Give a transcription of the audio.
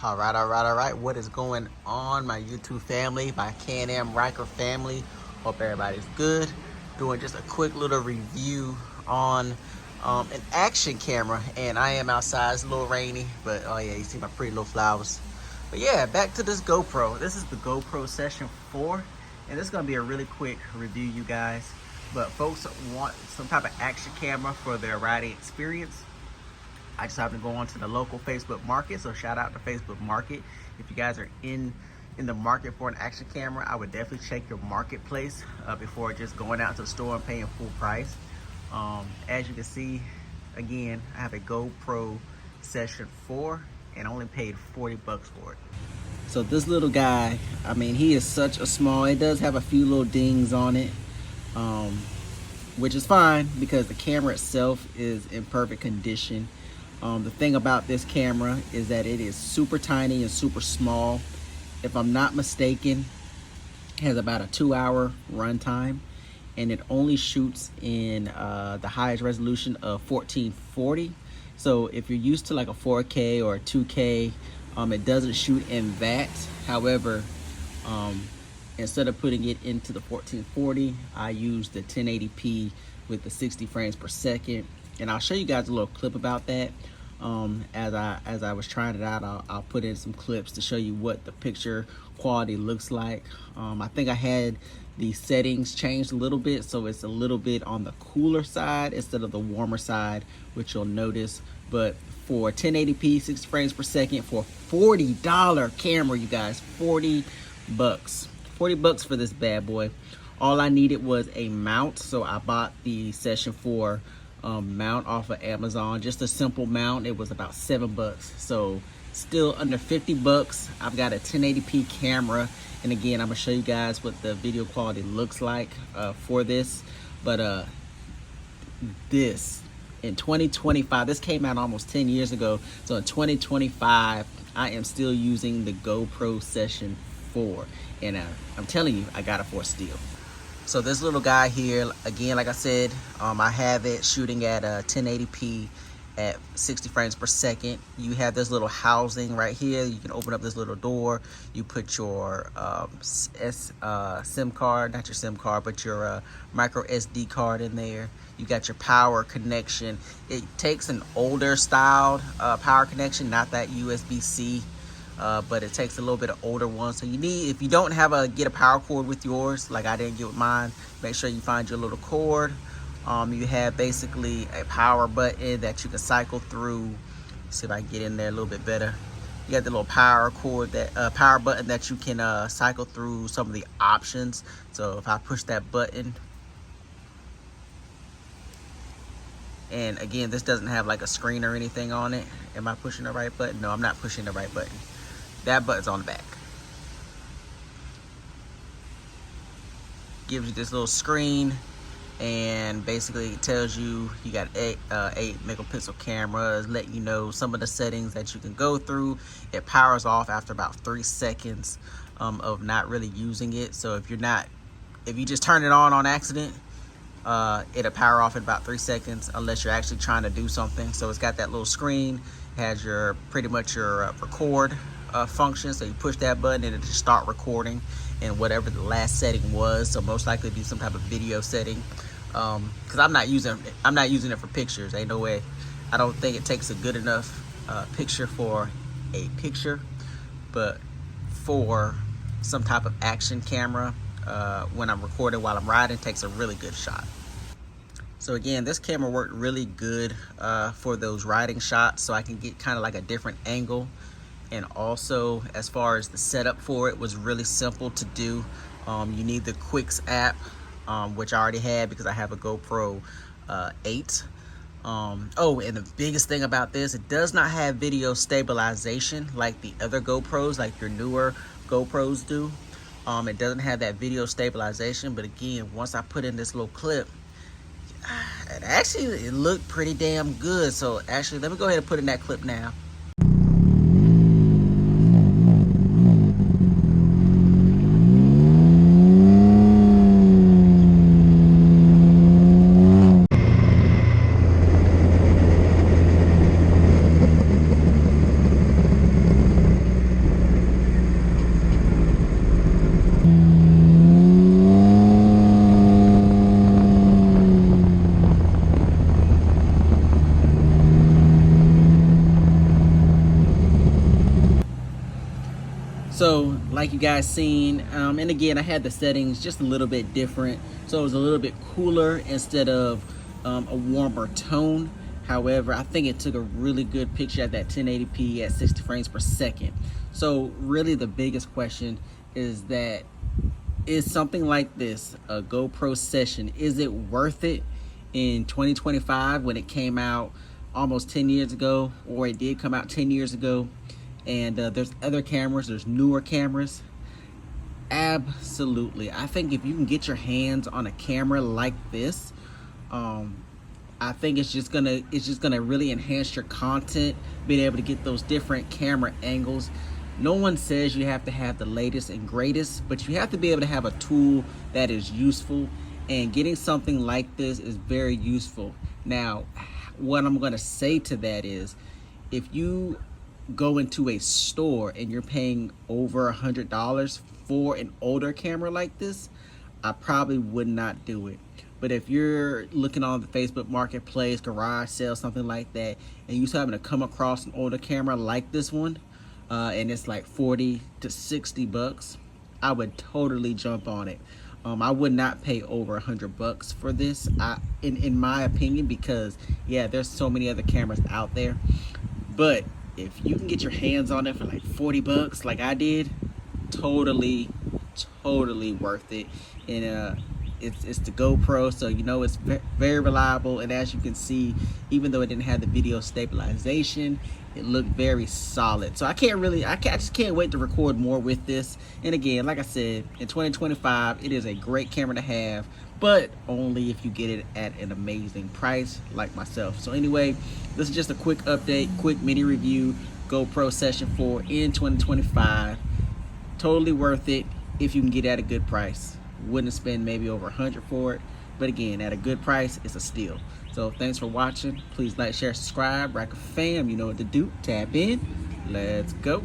All right. What is going on, my YouTube family, my Can-Am Riker family? Hope everybody's good. Doing just a quick little review on an action camera, and I am outside. It's a little rainy, but oh yeah, you see my pretty little flowers. But yeah, back to this GoPro. This is the GoPro Session 4, and this is gonna be a really quick review, you guys. But folks want some type of action camera for their riding experience. I just happened to go onto the local Facebook market, so shout out to Facebook Market. If you guys are in the market for an action camera, I would definitely check your marketplace before just going out to the store and paying full price. As you can see, again, I have a GoPro Session 4 and only paid 40 bucks for it. So this little guy, I mean, he is such a small, it does have a few little dings on it, which is fine because the camera itself is in perfect condition. The thing about this camera is that it is super tiny and super small. If I'm not mistaken, it has about a 2-hour runtime, and it only shoots in the highest resolution of 1440. So if you're used to like a 4K or a 2K, it doesn't shoot in that. However, instead of putting it into the 1440, I use the 1080p with the 60 frames per second. And I'll show you guys a little clip about that. As I was trying it out, I'll put in some clips to show you what the picture quality looks like. I think I had the settings changed a little bit, so it's a little bit on the cooler side instead of the warmer side, which you'll notice. But for 1080p 60 frames per second for a $40 camera, you guys, 40 bucks for this bad boy. All I needed was a mount, so I bought the Session 4 mount off of Amazon. Just a simple mount. It was about 7 bucks, so still under 50 bucks. I've got a 1080p camera, and again, I'm gonna show you guys what the video quality looks like for this. But this in 2025, this came out almost 10 years ago, so in 2025 I am still using the GoPro Session 4, and I'm telling you, I got it for a steal. So this little guy here, again, like I said, I have it shooting at 1080p at 60 frames per second. You have this little housing right here. You can open up this little door. You put your SIM card, not your SIM card, but your micro SD card in there. You got your power connection. It takes an older styled power connection, not that USB-C. But it takes a little bit of older one. So you need, if you don't have get a power cord with yours, like I didn't get with mine, make sure you find your little cord. You have basically a power button that you can cycle through. See if I can get in there a little bit better. You got the little power cord, that power button that you can cycle through some of the options. So if I push that button, and again, this doesn't have like a screen or anything on it. Am I pushing the right button? No, I'm not pushing the right button. That button's on the back. Gives you this little screen, and basically it tells you you got 8 megapixel cameras, letting you know some of the settings that you can go through. It powers off after about 3 seconds of not really using it. So if you just turn it on accident, it'll power off in about 3 seconds unless you're actually trying to do something. So it's got that little screen, has your pretty much your record function. So you push that button and it just start recording and whatever the last setting was. So most likely be some type of video setting, because I'm not using it for pictures. Ain't no way. I don't think it takes a good enough picture for a picture, but for some type of action camera, when I'm recording while I'm riding, it takes a really good shot. So again, this camera worked really good for those riding shots, so I can get kind of like a different angle. And also, as far as the setup for it, was really simple to do. You need the Quicks app, which I already had because I have a GoPro 8. Oh, and the biggest thing about this, it does not have video stabilization like the other GoPros, like your newer GoPros do. It doesn't have that video stabilization, but again, once I put in this little clip, it looked pretty damn good. So actually, let me go ahead and put in that clip now. So like you guys seen, and again, I had the settings just a little bit different. So it was a little bit cooler instead of a warmer tone. However, I think it took a really good picture at that 1080p at 60 frames per second. So really the biggest question is that, is something like this, a GoPro Session, is it worth it in 2025 when it came out almost 10 years ago, or it did come out 10 years ago? And there's other cameras, there's newer cameras. Absolutely. I think if you can get your hands on a camera like this, I think it's just gonna really enhance your content, being able to get those different camera angles. No one says you have to have the latest and greatest, but you have to be able to have a tool that is useful, and getting something like this is very useful. Now, what I'm gonna say to that is, if you go into a store and you're paying over $100 for an older camera like this, I probably would not do it. But if you're looking on the Facebook Marketplace, garage sale, something like that, and you happen to come across an older camera like this one, and it's like 40 to 60 bucks, I would totally jump on it. I would not pay over $100 for this, in my opinion, because yeah, there's so many other cameras out there. But if you can get your hands on it for like 40 bucks like I did, totally worth it. And it's the GoPro, so you know it's very reliable. And as you can see, even though it didn't have the video stabilization, it looked very solid. So I just can't wait to record more with this. And again, like I said, in 2025, it is a great camera to have, but only if you get it at an amazing price like myself. So anyway, this is just a quick update, quick mini review, GoPro Session 4 in 2025. Totally worth it if you can get it at a good price. Wouldn't spend maybe over $100 for it, but again, at a good price, it's a steal. So thanks for watching. Please like, share, subscribe. Riker fam, you know what to do. Tap in. Let's go.